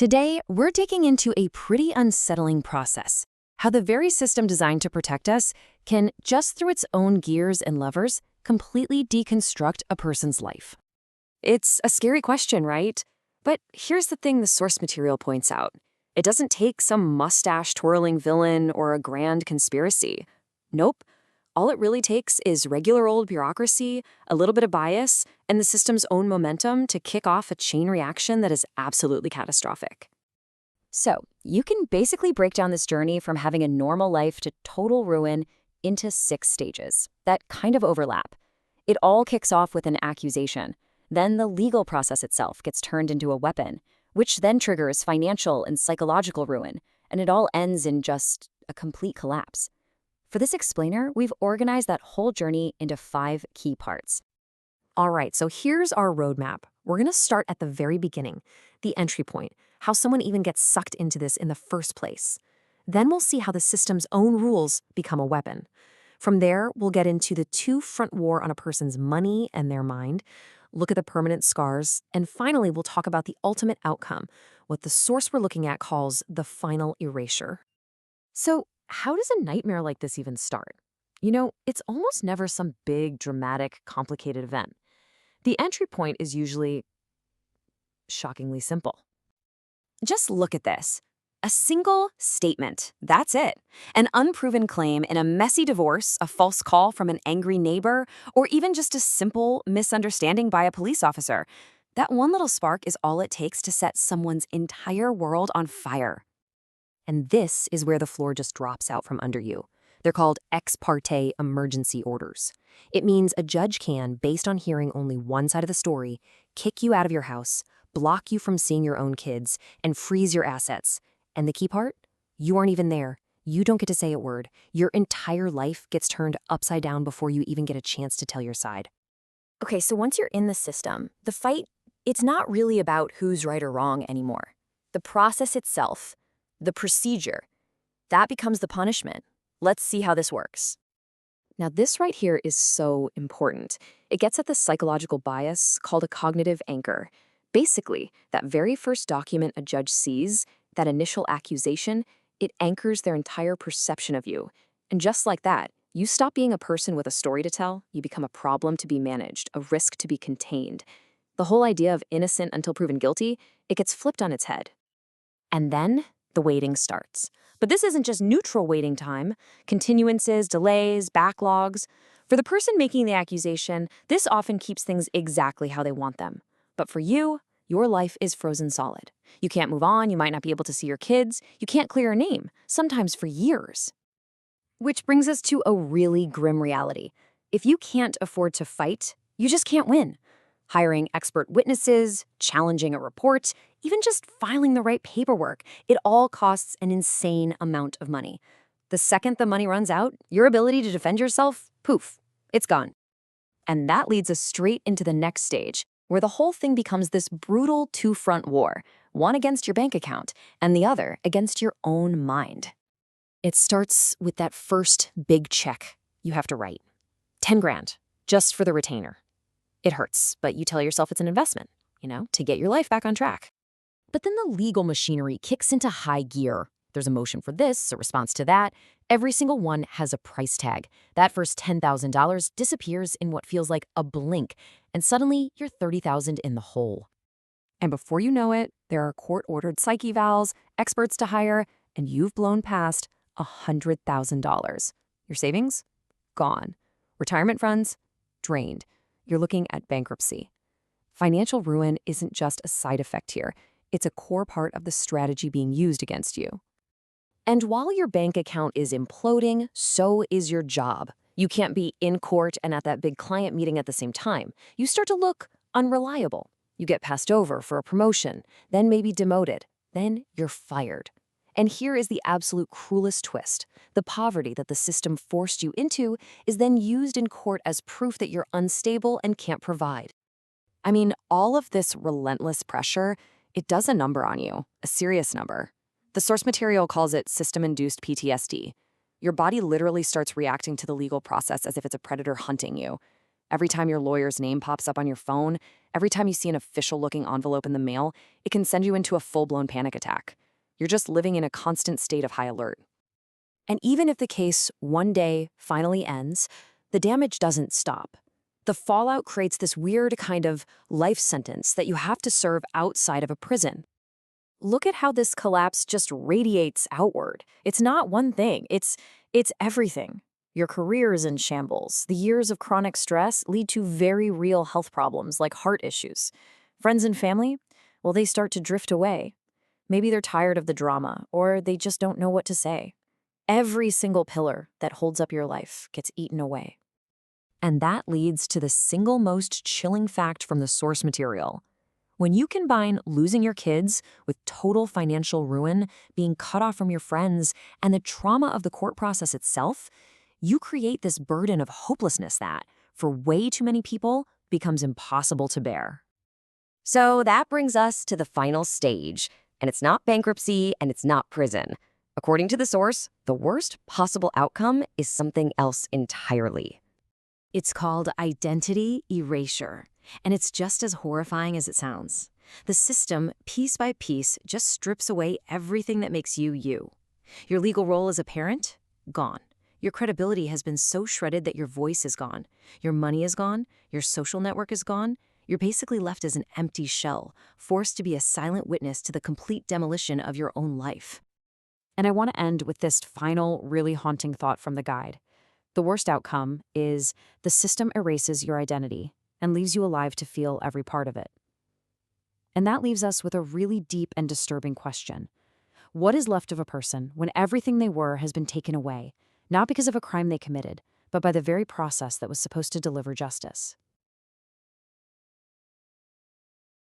Today, we're digging into a pretty unsettling process. How the very system designed to protect us can, just through its own gears and levers, completely deconstruct a person's life. It's a scary question, right? But here's the thing the source material points out. It doesn't take some mustache-twirling villain or a grand conspiracy. Nope. All it really takes is regular old bureaucracy, a little bit of bias, and the system's own momentum to kick off a chain reaction that is absolutely catastrophic. So, you can basically break down this journey from having a normal life to total ruin into 6 stages that kind of overlap. It all kicks off with an accusation. Then the legal process itself gets turned into a weapon, which then triggers financial and psychological ruin, and it all ends in just a complete collapse. For this explainer, we've organized that whole journey into 5 key parts. All right, so here's our roadmap. We're going to start at the very beginning, the entry point, how someone even gets sucked into this in the first place. Then we'll see how the system's own rules become a weapon. From there, we'll get into the two-front war on a person's money and their mind, look at the permanent scars, and finally, we'll talk about the ultimate outcome, what the source we're looking at calls the final erasure. So, how does a nightmare like this even start? It's almost never some big, dramatic, complicated event. The entry point is usually shockingly simple. Just look at this. A single statement. That's it. An unproven claim in a messy divorce, a false call from an angry neighbor, or even just a simple misunderstanding by a police officer. That one little spark is all it takes to set someone's entire world on fire. And this is where the floor just drops out from under you. They're called ex parte emergency orders. It means a judge can, based on hearing only one side of the story, kick you out of your house, block you from seeing your own kids, and freeze your assets. And the key part? You aren't even there. You don't get to say a word. Your entire life gets turned upside down before you even get a chance to tell your side. Okay, so once you're in the system, the fight, it's not really about who's right or wrong anymore. The process itself, the procedure, that becomes the punishment. Let's see how this works. Now, this right here is so important. It gets at the psychological bias called a cognitive anchor. Basically, that very first document a judge sees, that initial accusation, it anchors their entire perception of you. And just like that, you stop being a person with a story to tell, you become a problem to be managed, a risk to be contained. The whole idea of innocent until proven guilty, it gets flipped on its head. And then the waiting starts. But this isn't just neutral waiting time. Continuances, delays, backlogs. For the person making the accusation, this often keeps things exactly how they want them. But for you, your life is frozen solid. You can't move on, you might not be able to see your kids, you can't clear your name, sometimes for years. Which brings us to a really grim reality. If you can't afford to fight, you just can't win. Hiring expert witnesses, challenging a report, even just filing the right paperwork, it all costs an insane amount of money. The second the money runs out, your ability to defend yourself, poof, it's gone. And that leads us straight into the next stage, where the whole thing becomes this brutal two-front war, one against your bank account and the other against your own mind. It starts with that first big check you have to write. 10 grand, just for the retainer. It hurts, but you tell yourself it's an investment, to get your life back on track. But then the legal machinery kicks into high gear. There's a motion for this, a response to that. Every single one has a price tag. That first $10,000 disappears in what feels like a blink, and suddenly you're $30,000 in the hole. And before you know it, there are court-ordered psych evals, experts to hire, and you've blown past $100,000. Your savings? Gone. Retirement funds? Drained. You're looking at bankruptcy. Financial ruin isn't just a side effect here. It's a core part of the strategy being used against you. And while your bank account is imploding, so is your job. You can't be in court and at that big client meeting at the same time. You start to look unreliable. You get passed over for a promotion, then maybe demoted, then you're fired. And here is the absolute cruelest twist. The poverty that the system forced you into is then used in court as proof that you're unstable and can't provide. I mean, all of this relentless pressure, it does a number on you, a serious number. The source material calls it system-induced PTSD. Your body literally starts reacting to the legal process as if it's a predator hunting you. Every time your lawyer's name pops up on your phone, every time you see an official-looking envelope in the mail, it can send you into a full-blown panic attack. You're just living in a constant state of high alert. And even if the case one day finally ends, the damage doesn't stop. The fallout creates this weird kind of life sentence that you have to serve outside of a prison. Look at how this collapse just radiates outward. It's not one thing, it's everything. Your career is in shambles. The years of chronic stress lead to very real health problems like heart issues. Friends and family, well, they start to drift away. Maybe they're tired of the drama, or they just don't know what to say. Every single pillar that holds up your life gets eaten away. And that leads to the single most chilling fact from the source material. When you combine losing your kids with total financial ruin, being cut off from your friends, and the trauma of the court process itself, you create this burden of hopelessness that, for way too many people, becomes impossible to bear. So that brings us to the final stage, and it's not bankruptcy and it's not prison. According to the source, the worst possible outcome is something else entirely. It's called identity erasure, and it's just as horrifying as it sounds. The system, piece by piece, just strips away everything that makes you you. Your legal role as a parent? Gone. Your credibility has been so shredded that your voice is gone. Your money is gone. Your social network is gone. You're basically left as an empty shell, forced to be a silent witness to the complete demolition of your own life. And I want to end with this final, really haunting thought from the guide. The worst outcome is the system erases your identity and leaves you alive to feel every part of it. And that leaves us with a really deep and disturbing question. What is left of a person when everything they were has been taken away, not because of a crime they committed, but by the very process that was supposed to deliver justice?